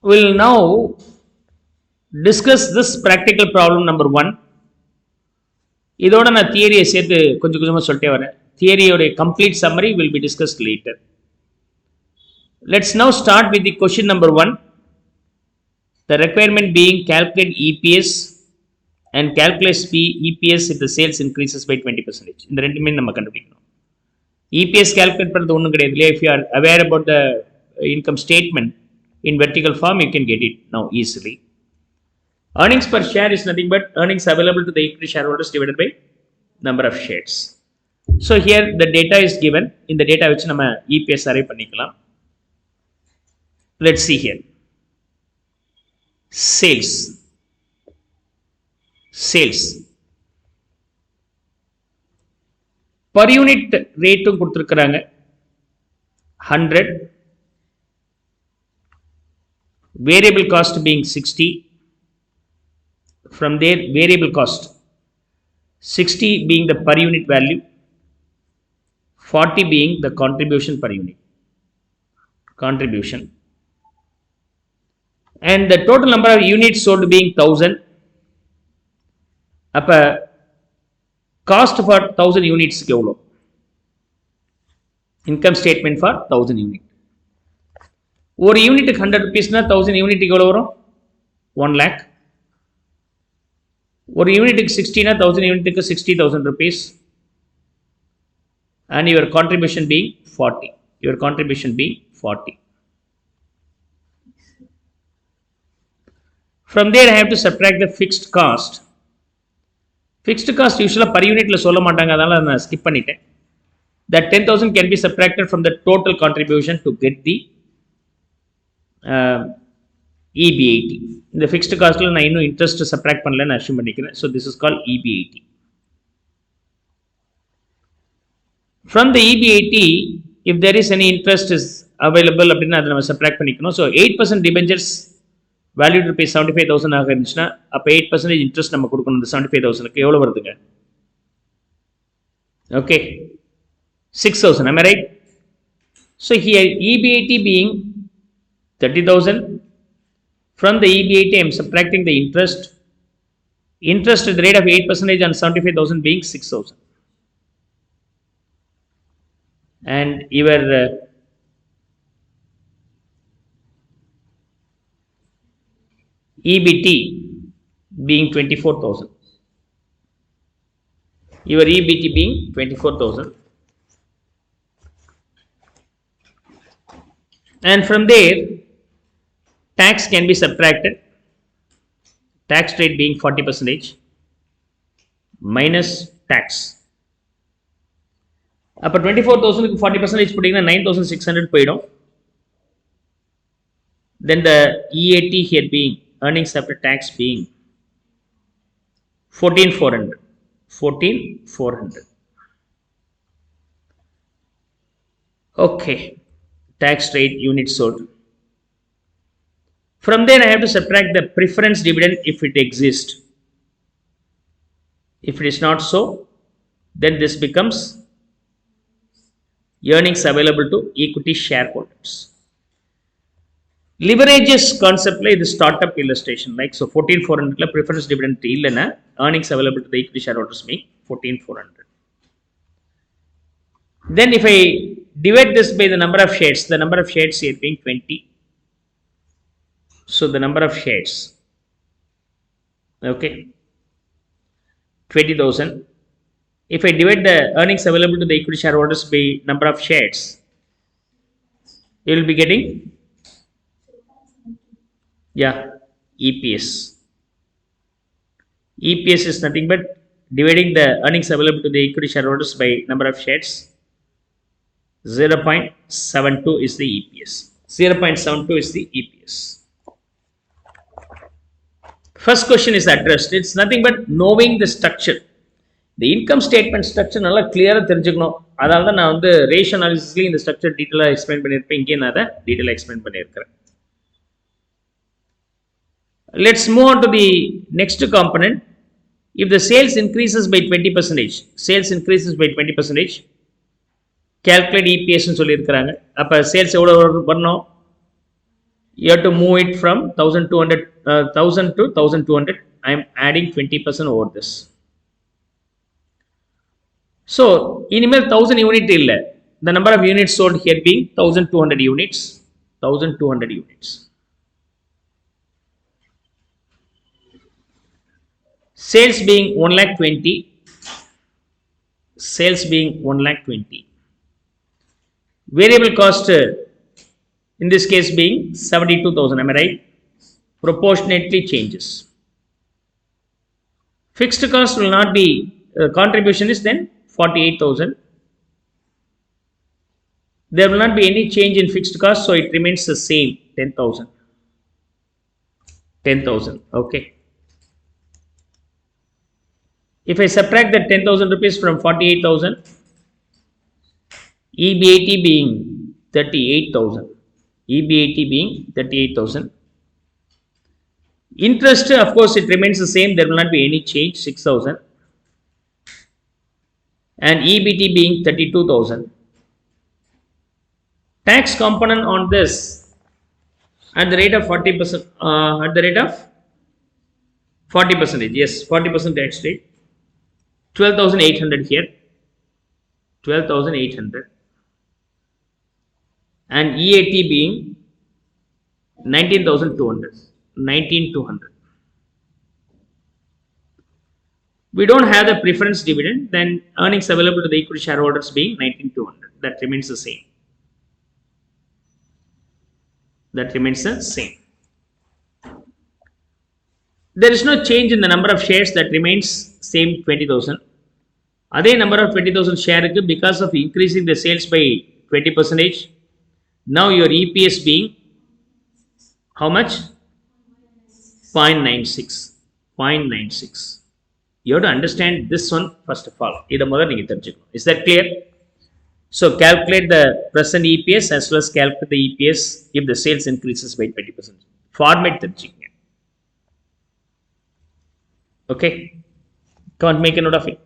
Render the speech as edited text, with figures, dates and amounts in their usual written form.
We'll now discuss this practical problem number 1. இதோட நான் தியரியை சேர்த்து கொஞ்சம் கொஞ்சமாக சொல்லிட்டே வரேன். தியரியோட complete summary will be discussed later. Let's now start with the question number 1. The requirement being calculate EPS and calculate EPS if the sales increases by 20%. இந்த ரெண்டுமே நம்ம கண்டுபிடிக்கணும். EPS calculate பண்ணுறது ஒன்றும் கிடையாது இல்லையா? If you are aware about the income statement in vertical form, you can get it now easily. Earnings per share is nothing but earnings available to the equity shareholders divided by number of shares. So here the data is given. In the data which நம்ம EPS array பண்ணிக்கலாம். Let's see here. Sales per unit rate கொடுத்திருக்காங்க 100, variable cost being 60. From there, variable cost 60 being the per unit value, 40 being the contribution per unit contribution, and the total number of units sold being 1000. அப்ப cost for 1000 units எவ்வளோ? Income statement for 1000 unit. ஒரு யூனிட்டுக்கு 100 rupeesனா 1000 யூனிட்டுக்கு எவ்வளோ வரும்? 1 lakh. ஒரு யூனிட்டுக்கு 60னா 1000 யூனிட்டுக்கு 60,000 rupees, and your contribution being 40. From there I have to subtract the fixed cost. Fixed cost usually per unitல சொல்ல மாட்டாங்க, அதனால நான் skip பண்ணிட்டேன். That 10,000 can be subtracted from the total contribution to get the EBIT. இந்த fixed costல நான் இன்னும் interest subtract பண்ணலன்னு assume பண்ணிக்கிறேன். So this is called EBIT. From the EBIT, if there is any interest is available அப்படின்னா அதை நம்ம subtract பண்ணிக்கணும். So 8% debentures valued rupees 75,000 ஆக இருந்துச்சுன்னா அப்போ 8% interest நம்ம கொடுக்கணும். இந்த 75,000க்கு எவ்வளோ வருதுங்க? Okay, 6,000. Am I right? So here EBIT being 30,000. From the EBIT I am subtracting the interest at the rate of 8% on 75,000 being 6,000. And your EBT being 24,000. Your EBT being 24,000. And from there, tax can be subtracted. Tax rate being 40% minus tax. அப்போ 24,000க்கு 40% போட்டிங்கன்னா 9,600 போயிடும். Then the EAT here being earnings after tax being 14,400. Okay, tax rate, units sold. From there I have to subtract the preference dividend if it exists. If it is not so, then this becomes earnings available to equity shareholders. Leverages concept like the startup illustration, like so 14,400 preference dividend illana earnings available to the equity shareholders make 14,400. Then if I divide this by the number of shares, the number of shares here being 20. So the number of shares, okay, 20,000. If I divide the earnings available to the equity shareholders by number of shares, you will be getting EPS. EPS is nothing but dividing the earnings available to the equity shareholders by number of shares. 0.72 is the EPS. 0.72 is the EPS. First question is addressed. It's nothing but knowing the structure. The income statement structure நல்லா கிளியராக தெரிஞ்சுக்கணும். அதனால தான் நான் வந்து ratio அனாலிசிஸ்லேயும் இந்த structure டீட்டெயிலாக explain பண்ணியிருப்பேன். இங்கே நான் அதை டீட்டெயிலாக எக்ஸ்பிளைன் பண்ணியிருக்கிறேன். Let's move on to the next component. If the sales increases by 20%, calculate EPS ன்னு சொல்லியிருக்கிறாங்க. அப்போ சேல்ஸ் எவ்வளோ வரணும்? You have to move it from 1200 1000 to 1200. I am adding 20% over this. So இனிமேல் 1000 யூனிட் இல்லை. The number of units sold here being 1200 units. 1200 units. Sales being 1,20,000. Sales being 1,20,000. Variable cost in this case being 72,000. Am I right? Proportionately changes. Fixed cost will not be, contribution is then 48,000. There will not be any change in fixed cost, so it remains the same, 10,000. 10,000, okay. If I subtract that 10,000 rupees from 48,000, EBIT being 38,000. EBIT being 38,000. Interest, of course, it remains the same. There will not be any change, 6,000. And EBT being 32,000. Tax component on this at the rate of 40%. At the rate of 40%. Yes, 40% tax rate. 12,800 here. 12,800. And EAT being 19,200. 19,200. We don't have the preference dividend, then earnings available to the equity shareholders being 19,200. That remains the same. That remains the same. There is no change in the number of shares, that remains same 20,000. Other number of 20,000 share because of increasing the sales by 20%. Now your EPS being how much? 0.96. 0.96. You have to understand this one first of all. Is that clear? So calculate the present EPS as well as calculate the EPS if the sales increases by 20%. Format. Okay. Come on, make a note of it.